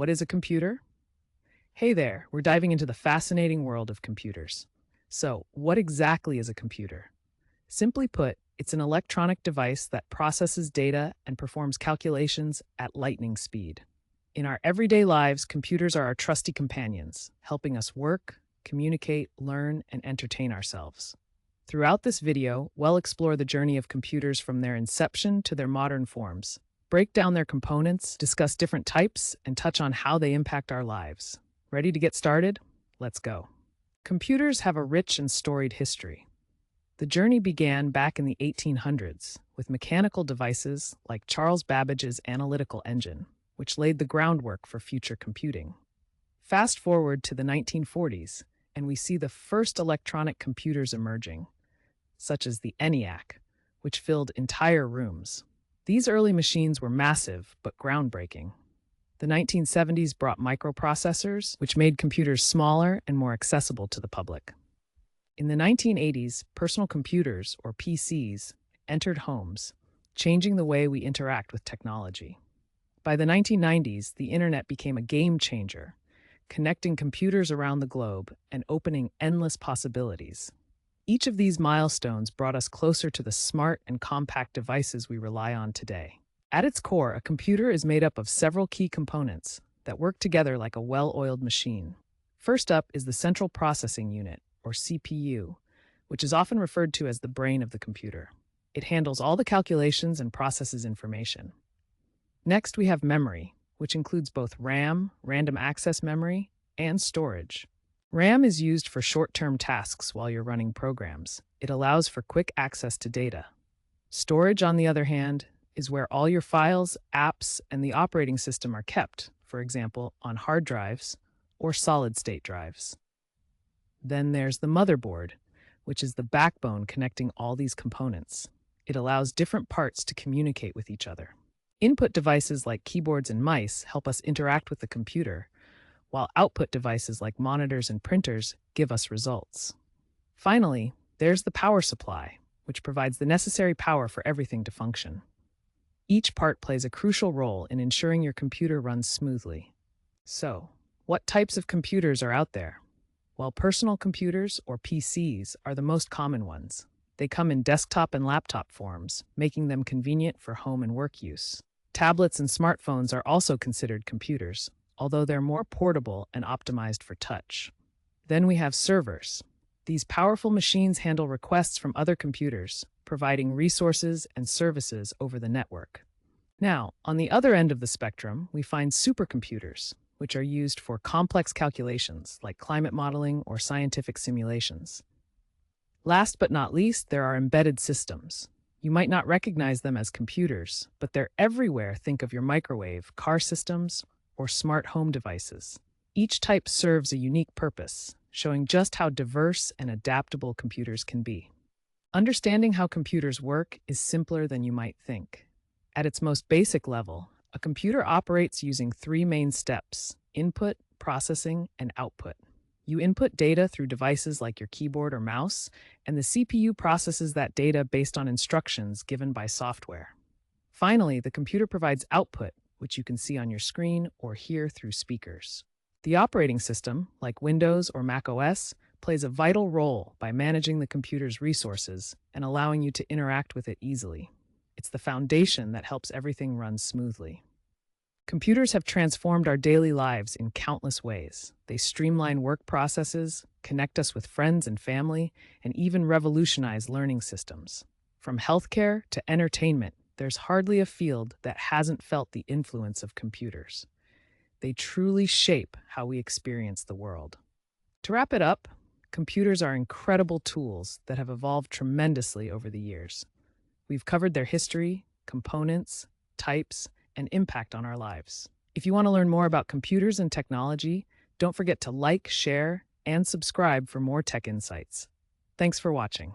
What is a computer? Hey there, we're diving into the fascinating world of computers. So, what exactly is a computer? Simply put, it's an electronic device that processes data and performs calculations at lightning speed. In our everyday lives, computers are our trusty companions, helping us work, communicate, learn, and entertain ourselves. Throughout this video, we'll explore the journey of computers from their inception to their modern forms, break down their components, discuss different types, and touch on how they impact our lives. Ready to get started? Let's go. Computers have a rich and storied history. The journey began back in the 1800s with mechanical devices like Charles Babbage's analytical engine, which laid the groundwork for future computing. Fast forward to the 1940s, and we see the first electronic computers emerging, such as the ENIAC, which filled entire rooms. These early machines were massive but groundbreaking. The 1970s brought microprocessors, which made computers smaller and more accessible to the public. In the 1980s, personal computers, or PCs, entered homes, changing the way we interact with technology. By the 1990s, the internet became a game changer, connecting computers around the globe and opening endless possibilities. Each of these milestones brought us closer to the smart and compact devices we rely on today. At its core, a computer is made up of several key components that work together like a well-oiled machine. First up is the Central Processing Unit, or CPU, which is often referred to as the brain of the computer. It handles all the calculations and processes information. Next, we have memory, which includes both RAM, random access memory, and storage. RAM is used for short-term tasks while you're running programs. It allows for quick access to data. Storage, on the other hand, is where all your files, apps, and the operating system are kept, for example, on hard drives or solid-state drives. Then there's the motherboard, which is the backbone connecting all these components. It allows different parts to communicate with each other. Input devices like keyboards and mice help us interact with the computer, while output devices like monitors and printers give us results. Finally, there's the power supply, which provides the necessary power for everything to function. Each part plays a crucial role in ensuring your computer runs smoothly. So, what types of computers are out there? Well, personal computers, or PCs, are the most common ones. They come in desktop and laptop forms, making them convenient for home and work use. Tablets and smartphones are also considered computers, although they're more portable and optimized for touch. Then we have servers. These powerful machines handle requests from other computers, providing resources and services over the network. Now, on the other end of the spectrum, we find supercomputers, which are used for complex calculations like climate modeling or scientific simulations. Last but not least, there are embedded systems. You might not recognize them as computers, but they're everywhere. Think of your microwave, car systems, or smart home devices. Each type serves a unique purpose, showing just how diverse and adaptable computers can be. Understanding how computers work is simpler than you might think. At its most basic level, a computer operates using three main steps: input, processing, and output. You input data through devices like your keyboard or mouse, and the CPU processes that data based on instructions given by software. Finally, the computer provides output, which you can see on your screen or hear through speakers. The operating system, like Windows or Mac OS, plays a vital role by managing the computer's resources and allowing you to interact with it easily. It's the foundation that helps everything run smoothly. Computers have transformed our daily lives in countless ways. They streamline work processes, connect us with friends and family, and even revolutionize learning systems. From healthcare to entertainment, there's hardly a field that hasn't felt the influence of computers. They truly shape how we experience the world. To wrap it up, computers are incredible tools that have evolved tremendously over the years. We've covered their history, components, types, and impact on our lives. If you want to learn more about computers and technology, don't forget to like, share, and subscribe for more tech insights. Thanks for watching.